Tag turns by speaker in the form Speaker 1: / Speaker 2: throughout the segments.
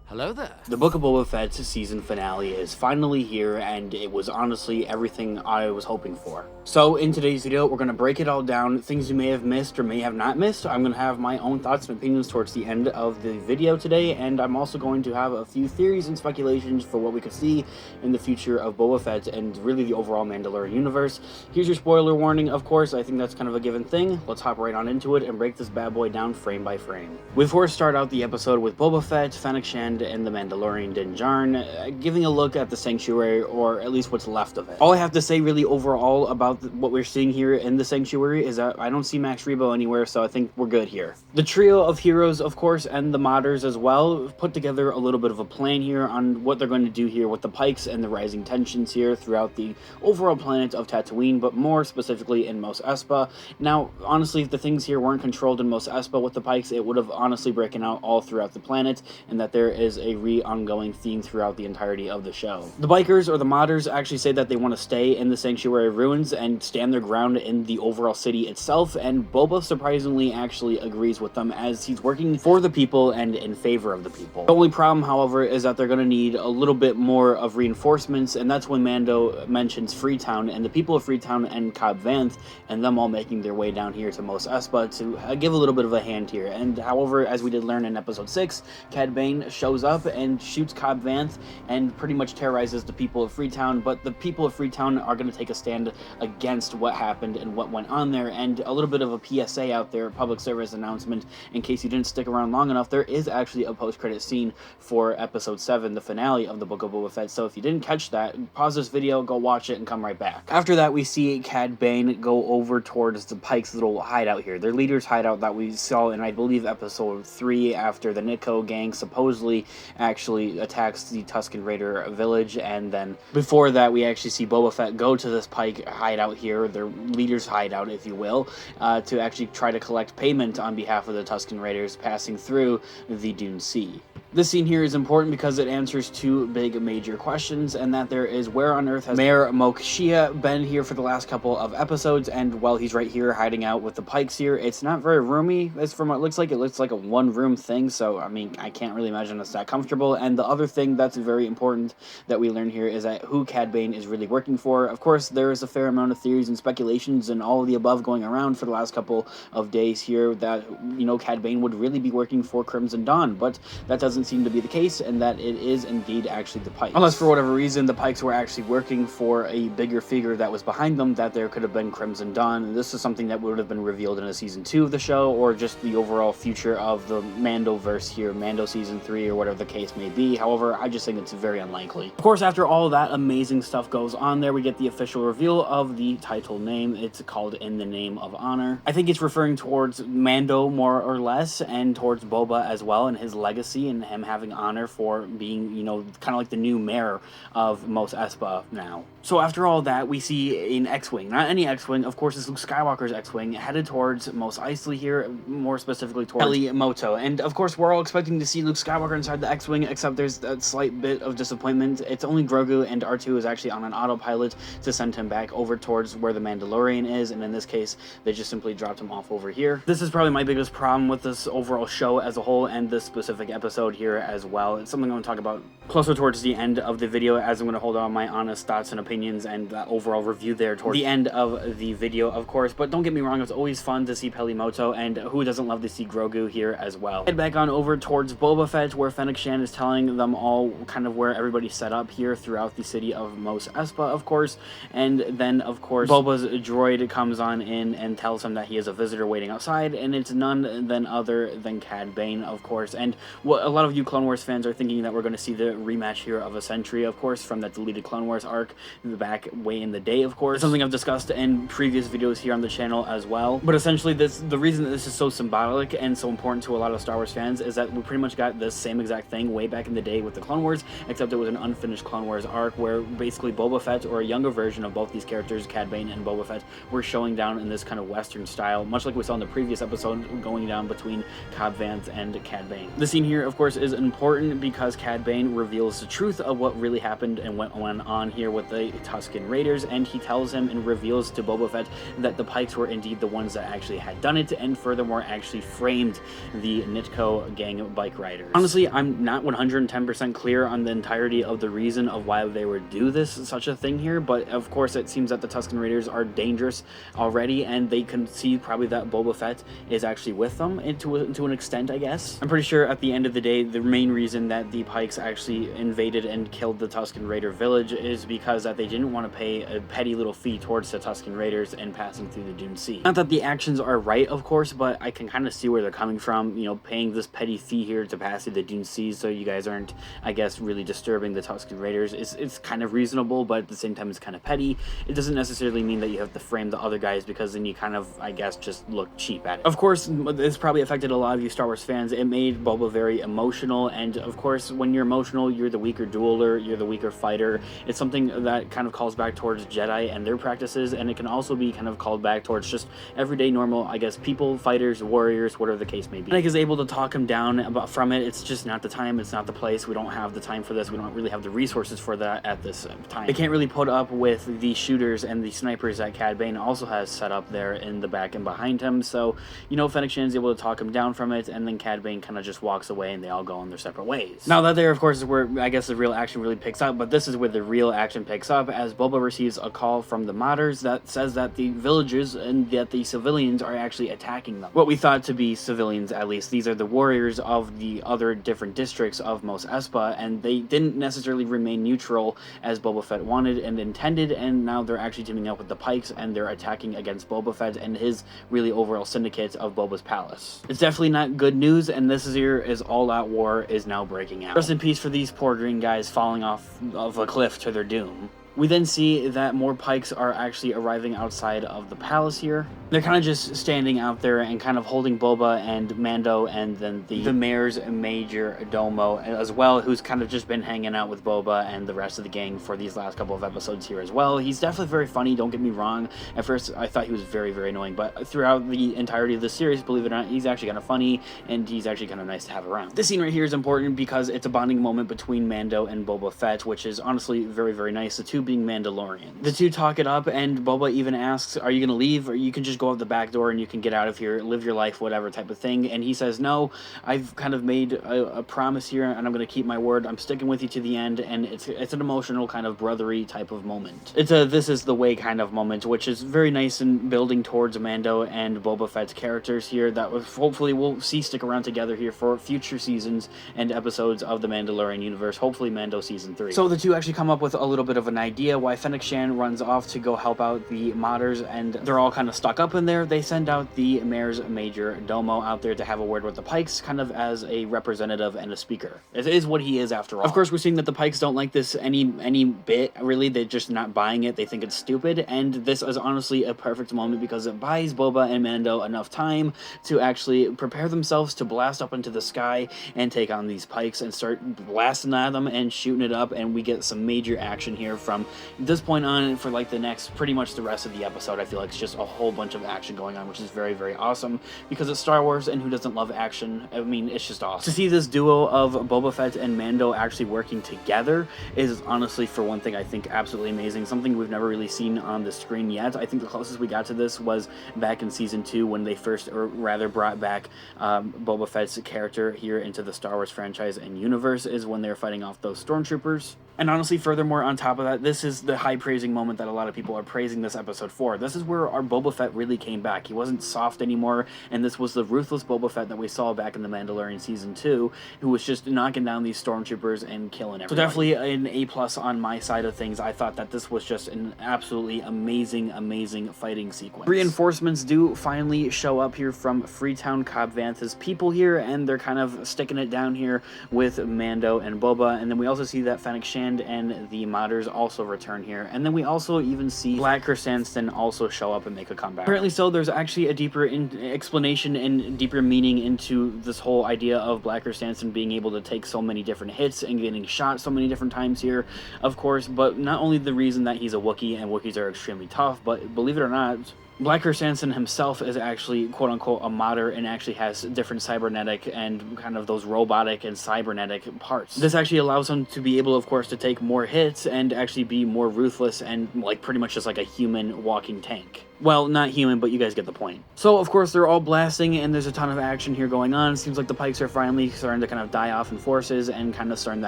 Speaker 1: Hello there.
Speaker 2: The Book of Boba Fett season finale is finally here, and it was honestly everything I was hoping for. So in today's video, we're going to break it all down, things you may have missed or may have not missed. I'm going to have my own thoughts and opinions towards the end of the video today, and I'm also going to have a few theories and speculations for what we could see in the future of Boba Fett and really the overall Mandalorian universe. Here's your spoiler warning, of course. I think that's kind of a given thing. Let's hop right on into it and break this bad boy down frame by frame. Before we start out the episode with Boba Fett, Fennec and the Mandalorian Din Djarin, giving a look at the Sanctuary, or at least what's left of it. All I have to say really overall about what we're seeing here in the Sanctuary is that I don't see Max Rebo anywhere, so I think we're good here. The trio of heroes, of course, and the modders as well, put together a little bit of a plan here on what they're going to do here with the Pikes and the rising tensions here throughout the overall planet of Tatooine, but more specifically in Mos Espa. Now, honestly, if the things here weren't controlled in Mos Espa with the Pikes, it would have honestly broken out all throughout the planet, and that there is a ongoing theme throughout the entirety of the show. The bikers, or the modders, actually say that they want to stay in the Sanctuary ruins and stand their ground in the overall city itself, and Boba surprisingly actually agrees with them as he's working for the people and in favor of the people. The only problem, however, is that they're going to need a little bit more of reinforcements, and that's when Mando mentions Freetown and the people of Freetown and Cobb Vanth and them all making their way down here to Mos Espa to give a little bit of a hand here. And however, as we did learn in episode 6, Cad Bane shows up and shoots Cobb Vanth and pretty much terrorizes the people of Freetown, but the people of Freetown are going to take a stand against what happened and what went on there. And a little bit of a PSA out there, public service announcement, in case you didn't stick around long enough, there is actually a post-credit scene for episode 7, the finale of the Book of Boba Fett, so if you didn't catch that, pause this video, go watch it, and come right back. After that, we see Cad Bane go over towards the Pike's little hideout here, their leader's hideout that we saw in, I believe, episode 3, after the Nico gang supposedly actually attacks the Tusken Raider village, and then before that we actually see Boba Fett go to this Pike hideout here, their leader's hideout if you will, to actually try to collect payment on behalf of the Tusken Raiders passing through the Dune Sea. This scene here is important because it answers two big major questions, and that there is, where on earth has Mayor Mokshia been here for the last couple of episodes, and while he's right here hiding out with the Pikes here, it's not very roomy. As from what it looks like a one-room thing, so I mean, I can't really imagine it's that comfortable. And the other thing that's very important that we learn here is that who Cad Bane is really working for. Of course, there is a fair amount of theories and speculations and all of the above going around for the last couple of days here that, you know, Cad Bane would really be working for Crimson Dawn, but that doesn't seem to be the case, and that it is indeed actually the Pikes. Unless for whatever reason the Pikes were actually working for a bigger figure that was behind them, that there could have been Crimson Dawn, and this is something that would have been revealed in a season 2 of the show, or just the overall future of the Mandoverse here, Mando season 3, or whatever the case may be. However, I just think it's very unlikely. Of course, after all of that amazing stuff goes on there, we get the official reveal of the title name. It's called In the Name of Honor. I think it's referring towards Mando more or less, and towards Boba as well, and his legacy, and him having honor for being, you know, kind of like the new mayor of Mos Espa now. So after all that, we see an X-Wing, not any X-Wing, of course it's Luke Skywalker's X-Wing, headed towards Mos Eisley here, more specifically towards Peli Motto. And of course we're all expecting to see Luke Skywalker inside the X-Wing, except there's a slight bit of disappointment. It's only Grogu, and R2 is actually on an autopilot to send him back over towards where the Mandalorian is, and in this case they just simply dropped him off over here. This is probably my biggest problem with this overall show as a whole, and this specific episode here as well. It's something I'm going to talk about closer towards the end of the video, as I'm going to hold on my honest thoughts and opinions and overall review there towards the end of the video, of course. But don't get me wrong, it's always fun to see Peli Motto, and who doesn't love to see Grogu here as well. Head back on over towards Boba Fett, where Fennec Shand is telling them all kind of where everybody's set up here throughout the city of Mos Espa, of course. And then, of course, Boba's droid comes on in and tells him that he has a visitor waiting outside, and it's none than other than Cad Bane, of course. And what a lot of you Clone Wars fans are thinking that we're going to see the rematch here of a century, of course, from that deleted Clone Wars arc back way in the day, of course. It's something I've discussed in previous videos here on the channel as well. But essentially, the reason that this is so symbolic and so important to a lot of Star Wars fans is that we pretty much got this same exact thing way back in the day with the Clone Wars, except it was an unfinished Clone Wars arc where basically Boba Fett, or a younger version of both these characters, Cad Bane and Boba Fett, were showing down in this kind of Western style, much like we saw in the previous episode going down between Cobb Vanth and Cad Bane. The scene here, of course, is important because Cad Bane reveals the truth of what really happened and went on here with the Tusken Raiders, and he tells him and reveals to Boba Fett that the Pikes were indeed the ones that actually had done it, and furthermore actually framed the Nitko gang of bike riders. Honestly, I'm not 110% clear on the entirety of the reason of why they would do this, such a thing here, but of course it seems that the Tusken Raiders are dangerous already, and they can see probably that Boba Fett is actually with them to an extent, I guess. I'm pretty sure at the end of the day, the main reason that the Pikes actually invaded and killed the Tusken Raider village is because that they didn't want to pay a petty little fee towards the Tusken Raiders and passing through the Dune Sea. Not that the actions are right, of course, but I can kind of see where they're coming from, you know, paying this petty fee here to pass through the Dune Sea so you guys aren't, I guess, really disturbing the Tusken Raiders. It's kind of reasonable, but at the same time it's kind of petty. It doesn't necessarily mean that you have to frame the other guys, because then you kind of, I guess, just look cheap at it. Of course, this probably affected a lot of you Star Wars fans. It made Boba very emotional, and of course, when you're emotional, you're the weaker dueler, you're the weaker fighter. It's something that kind of calls back towards Jedi and their practices, and it can also be kind of called back towards just everyday normal, I guess, people, fighters, warriors, whatever the case may be. Fennec is able to talk him down from it. It's just not the time, it's not the place. We don't have the time for this. We don't really have the resources for that at this time. They can't really put up with the shooters and the snipers that Cad Bane also has set up there in the back and behind him, so, you know, Fennec Shan's able to talk him down from it, and then Cad Bane kind of just walks away and they all go in their separate ways. Now that there, of course, is where I guess the real action really picks up, but this is where the real action picks up, as Boba receives a call from the modders that says that the villagers and that the civilians are actually attacking them. What we thought to be civilians, at least. These are the warriors of the other different districts of Mos Espa, and they didn't necessarily remain neutral as Boba Fett wanted and intended, and now they're actually teaming up with the Pikes, and they're attacking against Boba Fett and his really overall syndicate of Boba's palace. It's definitely not good news, and this year is all-out war is now breaking out. Rest in peace for these poor green guys falling off of a cliff to their doom. We then see that more Pikes are actually arriving outside of the palace here. They're kind of just standing out there and kind of holding Boba and Mando, and then the mayor's major domo as well, who's kind of just been hanging out with Boba and the rest of the gang for these last couple of episodes here as well. He's definitely very funny, don't get me wrong. At first I thought he was very, very annoying, but throughout the entirety of the series, believe it or not, he's actually kind of funny, and he's actually kind of nice to have around. This scene right here is important because it's a bonding moment between Mando and Boba Fett, which is honestly very, very nice. The two being Mandalorians. The two talk it up, and Boba even asks, are you gonna leave, or you can just go out the back door and you can get out of here, live your life, whatever type of thing. And he says, no, I've kind of made a promise here, and I'm gonna keep my word. I'm sticking with you to the end, and it's an emotional kind of brotherly type of moment. It's a this is the way kind of moment, which is very nice in building towards Mando and Boba Fett's characters here that hopefully we'll see stick around together here for future seasons and episodes of the Mandalorian universe, hopefully Mando season 3. So the two actually come up with a little bit of an idea why Fennec Shan runs off to go help out the modders, and they're all kind of stuck up in there. They send out the mayor's major domo out there to have a word with the Pikes, kind of as a representative and a speaker. It is what he is, after all. Of course, we're seeing that the Pikes don't like this any bit, really. They're just not buying it. They think it's stupid, and this is honestly a perfect moment because it buys Boba and Mando enough time to actually prepare themselves to blast up into the sky and take on these Pikes and start blasting at them and shooting it up, and we get some major action here from this point on for like the next, pretty much the rest of the episode. I feel like it's just a whole bunch of action going on, which is very, very awesome because it's Star Wars, and who doesn't love action? I mean, it's just awesome. To see this duo of Boba Fett and Mando actually working together is honestly, for one thing, I think absolutely amazing. Something we've never really seen on the screen yet. I think the closest we got to this was back in season 2 when they first, or rather brought back Boba Fett's character here into the Star Wars franchise and universe, is when they're fighting off those stormtroopers. And honestly, furthermore, on top of that, this is the high praising moment that a lot of people are praising this episode for. This is where our Boba Fett really came back. He wasn't soft anymore, and this was the ruthless Boba Fett that we saw back in The Mandalorian Season 2, who was just knocking down these stormtroopers and killing everybody. So definitely an A+ on my side of things. I thought that this was just an absolutely amazing, amazing fighting sequence. Reinforcements do finally show up here from Freetown Cobb Vanth's people here, and they're kind of sticking it down here with Mando and Boba, and then we also see that Fennec Shan and the modders also return here, and then we also even see Black Chrysanthemum also show up and make a comeback. Apparently so, there's actually a deeper explanation and deeper meaning into this whole idea of Black Chrysanthemum being able to take so many different hits and getting shot so many different times here, of course, but not only the reason that he's a Wookiee and Wookiees are extremely tough, but believe it or not, Blacker Sanson himself is actually quote-unquote a modder and actually has different cybernetic and kind of those robotic and cybernetic parts. This actually allows him to be able, of course, to take more hits and actually be more ruthless and like pretty much just like a human walking tank. Well, not human, but you guys get the point. So, of course, they're all blasting, and there's a ton of action here going on. It seems like the Pikes are finally starting to kind of die off in forces and kind of starting to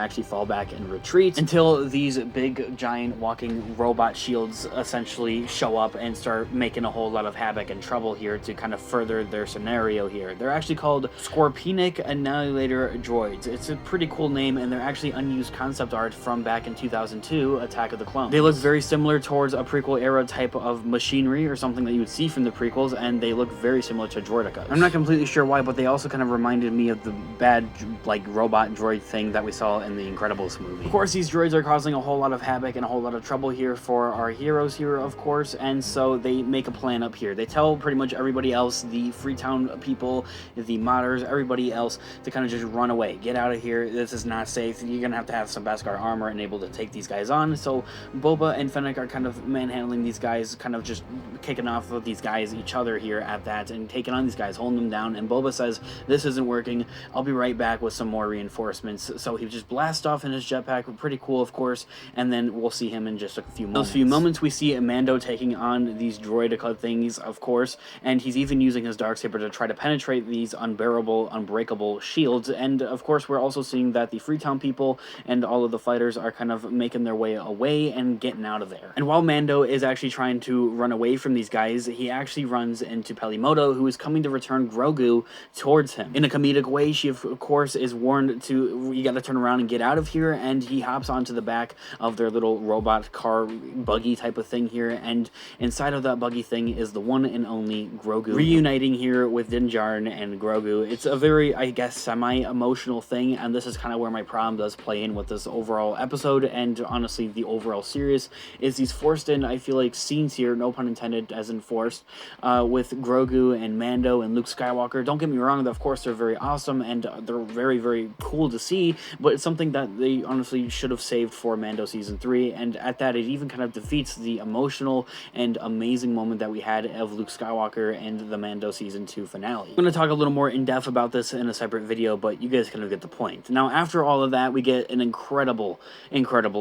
Speaker 2: actually fall back and retreat until these big, giant, walking robot shields essentially show up and start making a whole lot of havoc and trouble here to kind of further their scenario here. They're actually called Scorpenic Annihilator Droids. It's a pretty cool name, and they're actually unused concept art from back in 2002, Attack of the Clones. They look very similar towards a prequel-era type of machinery or something that you would see from the prequels, and they look very similar to droidicas. I'm not completely sure why, but they also kind of reminded me of the bad, like, robot droid thing that we saw in the Incredibles movie. Of course, these droids are causing a whole lot of havoc and a whole lot of trouble here for our heroes here, of course, and so they make a plan up here. They tell pretty much everybody else, the Freetown people, the modders, everybody else, to kind of just run away. Get out of here. This is not safe. You're gonna have to have some Beskar armor and able to take these guys on. So Boba and Fennec are kind of manhandling these guys, kind of just kicking off of these guys, each other here at that, and taking on these guys, holding them down. And Boba says, this isn't working. I'll be right back with some more reinforcements. So he just blasts off in his jetpack. Pretty cool, of course. And then we'll see him in just a few moments. Those few moments, we see Mando taking on these droidica things, of course, and he's even using his darksaber to try to penetrate these unbearable, unbreakable shields. And of course, we're also seeing that the Freetown people and all of the fighters are kind of making their way away and getting out of there. And while Mando is actually trying to run away from these guys, he actually runs into Pelimoto, who is coming to return Grogu towards him. In a comedic way, she of course is warned to, you gotta turn around and get out of here, and he hops onto the back of their little robot car buggy type of thing here, and inside of that buggy thing is the one and only Grogu. Reuniting here with Din Djarin and Grogu. It's a very, I guess, semi-emotional thing, and this is kind of where my problem does play in with this overall episode, and honestly the overall series, is these forced in, I feel like, scenes here, no pun intended, as enforced, with Grogu and Mando and Luke Skywalker. Don't get me wrong, of course they're very awesome and they're very, very cool to see, but it's something that they honestly should have saved for Mando Season 3, and at that it even kind of defeats the emotional and amazing moment that we had of Luke Skywalker and the Mando Season 2 finale. I'm going to talk a little more in depth about this in a separate video, but you guys kind of get the point. Now, after all of that, we get an incredible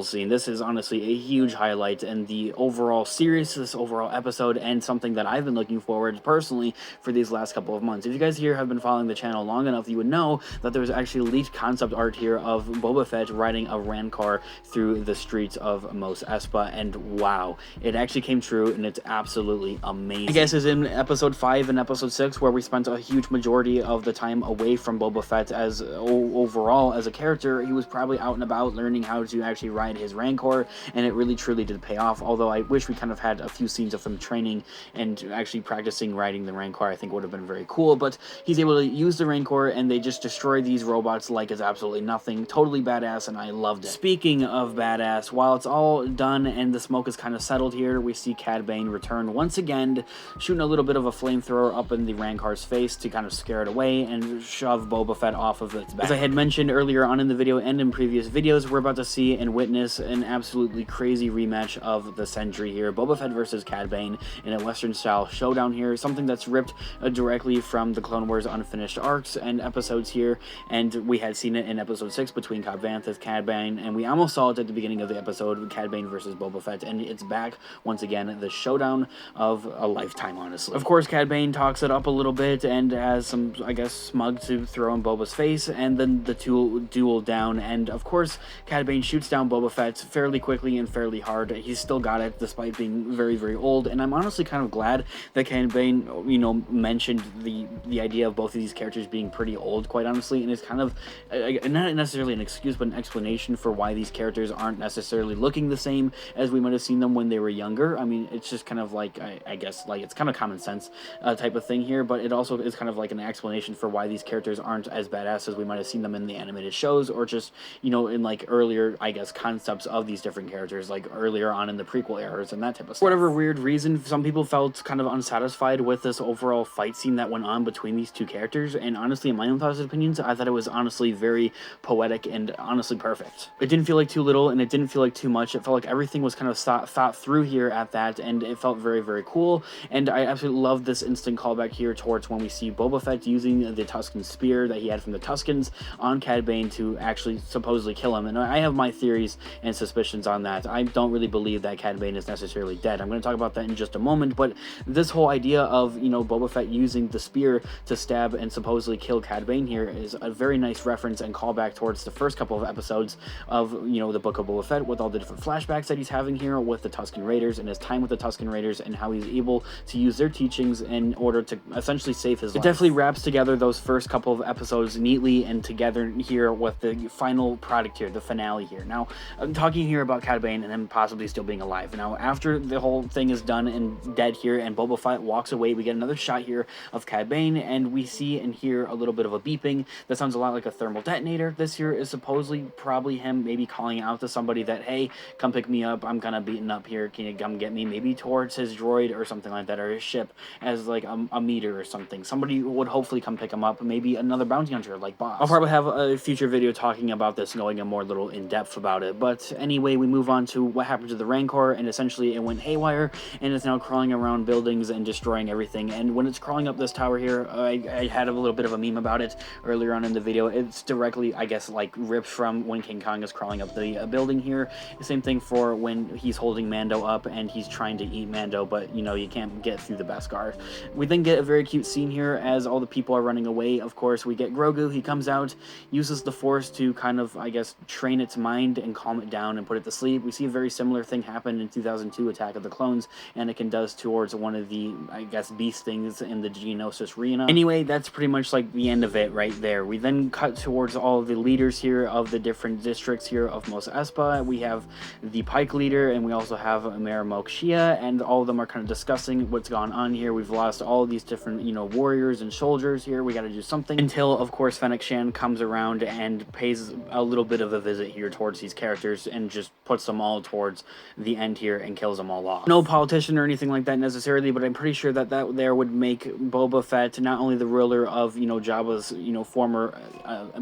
Speaker 2: scene. This is honestly a huge highlight in the overall series, this overall episode, and something that I've been looking forward personally for these last couple of months. If you guys here have been following the channel long enough, you would know that there was actually leaked concept art here of Boba Fett riding a Rancor through the streets of Mos Espa, and wow, it actually came true, and it's absolutely amazing. I guess is in episode 5 and episode 6 where we spent a huge majority of the time away from Boba Fett as overall as a character. He was probably out and about learning how to actually ride his Rancor, and it really truly did pay off, although I wish we kind of had a few scenes of him training and actually practicing riding the Rancor. I think would have been very cool, but he's able to use the Rancor and they just destroy these robots like it's absolutely nothing. Totally badass, and I loved it. Speaking of badass, while it's all done and the smoke is kind of settled here, we see Cad Bane return once again, shooting a little bit of a flamethrower up in the Rancor's face to kind of scare it away and shove Boba Fett off of its back. As I had mentioned earlier on in the video and in previous videos, we're about to see and witness an absolutely crazy rematch of the century here. Boba Fett versus Cad Bane in a Western style showdown here, something that's ripped directly from the Clone Wars unfinished arcs and episodes here, and we had seen it in episode 6 between Cobb Vanth, Cad Bane, and we almost saw it at the beginning of the episode, Cad Bane versus Boba Fett, and it's back once again, the showdown of a lifetime, honestly. Of course, Cad Bane talks it up a little bit and has some, I guess, smug to throw in Boba's face, and then the two duel down, and of course, Cad Bane shoots down Boba Fett fairly quickly and fairly hard. He's still got it despite being very, very old, and I'm honestly kind of glad that Cad Bane, you know, mentioned the idea of both of these characters being pretty old, quite honestly, and it's kind of not necessarily an excuse, but an explanation for why these characters aren't necessarily looking the same as we might have seen them when they were younger. I mean, it's just kind of like, I guess, like, it's kind of common sense type of thing here, but it also is kind of like an explanation for why these characters aren't as badass as we might have seen them in the animated shows, or just, you know, in like earlier, I guess, concepts of these different characters, like earlier on in the prequel eras and that type of stuff. For whatever weird reason, some people felt kind of unsatisfied with this overall fight scene that went on between these two characters, and honestly, in my own thoughts and opinions, I thought it was honestly very poetic and honestly perfect. It didn't feel like too little, and it didn't feel like too much. It felt like everything was kind of thought through here at that, and it felt very, very cool. cool, and I absolutely love this instant callback here towards when we see Boba Fett using the Tusken spear that he had from the Tuskens on Cad Bane to actually supposedly kill him. And I have my theories and suspicions on that. I don't really believe that Cad Bane is necessarily dead. I'm going to talk about that in just a moment, but this whole idea of, you know, Boba Fett using the spear to stab and supposedly kill Cad Bane here is a very nice reference and callback towards the first couple of episodes of, you know, the Book of Boba Fett, with all the different flashbacks that he's having here with the Tusken Raiders and his time with the Tusken Raiders and how he's able to use their teachings in order to essentially save his life. It definitely wraps together those first couple of episodes neatly and together here with the final product here, the finale here. Now, I'm talking here about Cad Bane and him possibly still being alive. Now, after the whole thing is done and dead here and Boba Fett walks away, we get another shot here of Cad Bane, and we see and hear a little bit of a beeping that sounds a lot like a thermal detonator. This here is supposedly probably him maybe calling out to somebody that, hey, come pick me up, I'm kind of beaten up here, can you come get me? Maybe towards his droid or something like that, or his ship as like a meter or something. Somebody would hopefully come pick him up, maybe another bounty hunter like Boss. I'll probably have a future video talking about this, going a more little in depth about it. But anyway, we move on to what happened to the Rancor, and essentially it went haywire and it's now crawling around buildings and destroying everything. And when it's crawling up this tower here, I had a little bit of a meme about it earlier on in the video. It's directly, I guess, like ripped from when King Kong is crawling up the building here. The same thing for when he's holding Mando up and he's trying to eat Mando, but you know, you can't get through the Beskar. We then get a very cute scene here as all the people are running away. Of course, we get Grogu. He comes out, uses the Force to kind of, I guess, train its mind and calm it down and put it to sleep. We see a very similar thing happen in 2002 Attack of the Clones, Anakin does towards one of the, I guess, beast things in the Geonosis arena. Anyway, that's pretty much like the end of it right there. We then cut towards all the leaders here of the different districts here of Mos Espa. We have the Pike leader, and we also have Mayor Mok Shia, and all of them are kind of discussing what's gone on here. We've lost all of these different, you know, warriors and soldiers here. We got to do something, until, of course, Fennec Shan comes around and pays a little bit of a visit here towards these characters and just puts them all towards the end here and kills them all off. No politician or anything like that necessarily, but I'm pretty sure that there would make Boba Fett not only the ruler of, you know, Jabba's, you know, former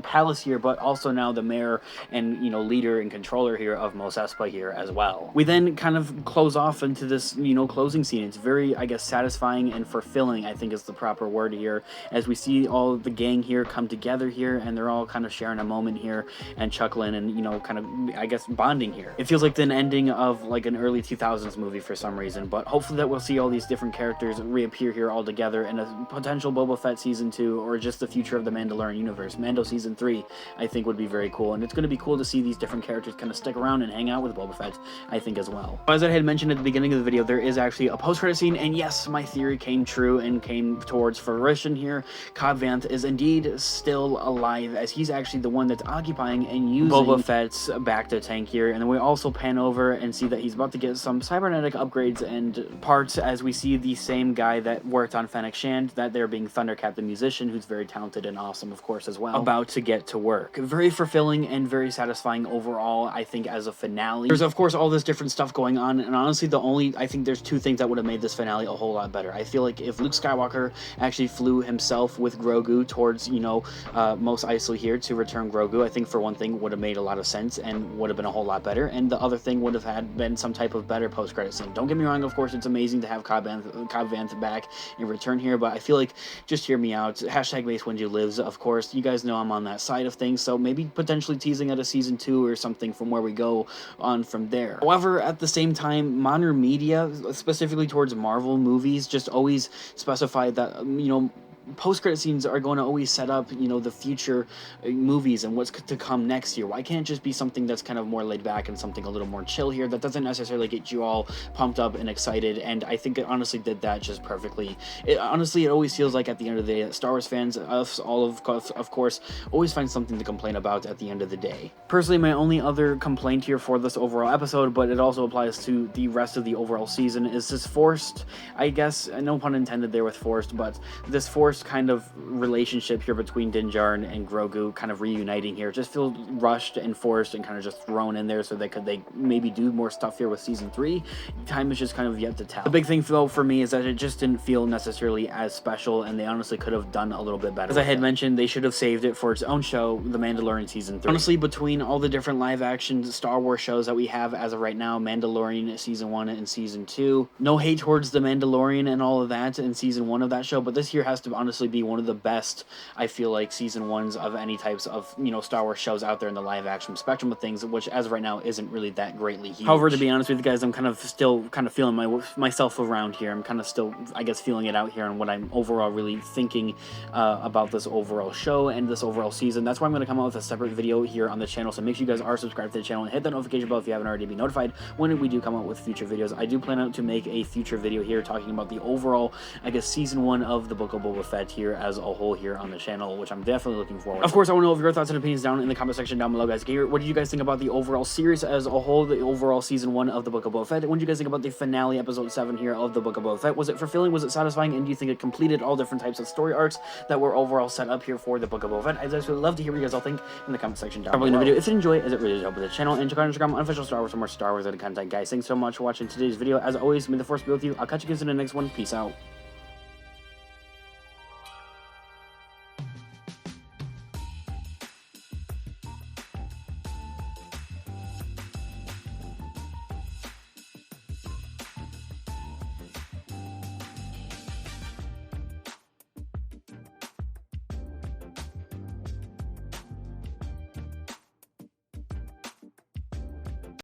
Speaker 2: palace here, but also now the mayor and, you know, leader and controller here of Mos Espa here as well. We then kind of close off into this, you know, closing scene. It's very, I guess, satisfying and fulfilling, I think is the proper word here, as we see all the gang here come together here, and they're all kind of sharing a moment here and chuckling and, you know, kind of, I guess, bonding here. It feels like an ending of like an early 2000s movie for some reason, but hopefully that we'll see all these different characters reappear here all together in a potential Boba Fett season 2, or just the future of the Mandalorian universe. Mando season 3, I think, would be very cool, and it's going to be cool to see these different characters kind of stick around and hang out with Boba Fett, I think, as well. As I had mentioned at the beginning of the video, there is actually a post-credit scene, and yes, my theory came true and came towards fruition here. Cobb Vanth is indeed still alive, as he's actually the one that's occupying and using Boba Fett's bacta tank here. And then we also pan over and see that he's about to get some cybernetic upgrades and parts, as we see the same guy that worked on Fennec Shand, that there being Thundercat the musician, who's very talented and awesome, of course, as well, about to get to work. Very fulfilling and very satisfying overall, I think, as a finale. There's, of course, all this different stuff going on, and honestly, I think there's two things that would have made this finale a whole lot better. I feel like if Luke Skywalker actually flew himself with Grogu towards, you know, Mos Eisley here to return Grogu, I think, for one thing, would have made a lot of sense and would have been a whole lot better. And the other thing would have been some type of better post-credit scene. Don't get me wrong, of course, it's amazing to have Cobb Vanth back and return here, but I feel like, just hear me out. Hashtag Mace Windu lives, of course. You guys know I'm on that side of things, so maybe potentially teasing at a season 2 or something from where we go on from there. However, at the same time, modern media, specifically towards Marvel movies, just always specify that, you know, post-credit scenes are going to always set up, you know, the future movies and what's to come next year. Why can't it just be something that's kind of more laid back and something a little more chill here that doesn't necessarily get you all pumped up and excited? And I think it honestly did that just perfectly. It always feels like at the end of the day, Star Wars fans, us all of course, always find something to complain about at the end of the day. Personally, my only other complaint here for this overall episode, but it also applies to the rest of the overall season, is this forced, I guess, no pun intended there with forced, but this forced forced kind of relationship here between Din Djarin and Grogu kind of reuniting here. It just feels rushed and forced and kind of just thrown in there so they maybe do more stuff here with season 3. Time is just kind of yet to tell. The big thing though for me is that it just didn't feel necessarily as special, and they honestly could have done a little bit better. As I had mentioned, they should have saved it for its own show, The Mandalorian season 3. Honestly, between all the different live action Star Wars shows that we have as of right now, Mandalorian season 1 and season 2, no hate towards The Mandalorian and all of that in season 1 of that show, but this here has to honestly be one of the best, I feel like, season 1s of any types of, you know, Star Wars shows out there in the live action spectrum of things, which as of right now isn't really that greatly huge. However, to be honest with you guys, I'm kind of still feeling myself around here. I'm kind of still, I guess, feeling it out here on what I'm overall really thinking about this overall show and this overall season. That's why I'm going to come out with a separate video here on the channel, so make sure you guys are subscribed to the channel and hit that notification bell if you haven't already to be notified when we do come out with future videos. I do plan out to make a future video here talking about the overall, I guess, season 1 of the Book of Boba Fett here as a whole here on the channel, which I'm definitely looking forward to. Of course, I want to know your thoughts and opinions down in the comment section down below, guys. What did you guys think about the overall series as a whole, the overall season 1 of the Book of Boba Fett? What did you guys think about the finale, episode 7 here of the Book of Boba Fett? Was it fulfilling? Was it satisfying? And do you think it completed all different types of story arcs that were overall set up here for the Book of Boba Fett? I'd actually love to hear what you guys all think in the comment section down below. The video if you enjoy, as it really does help with the channel, and check out Instagram, unofficial Star Wars, for more Star Wars related content, guys. Thanks so much for watching today's video. As always, may the Force be with you. I'll catch you guys in the next one. Peace out.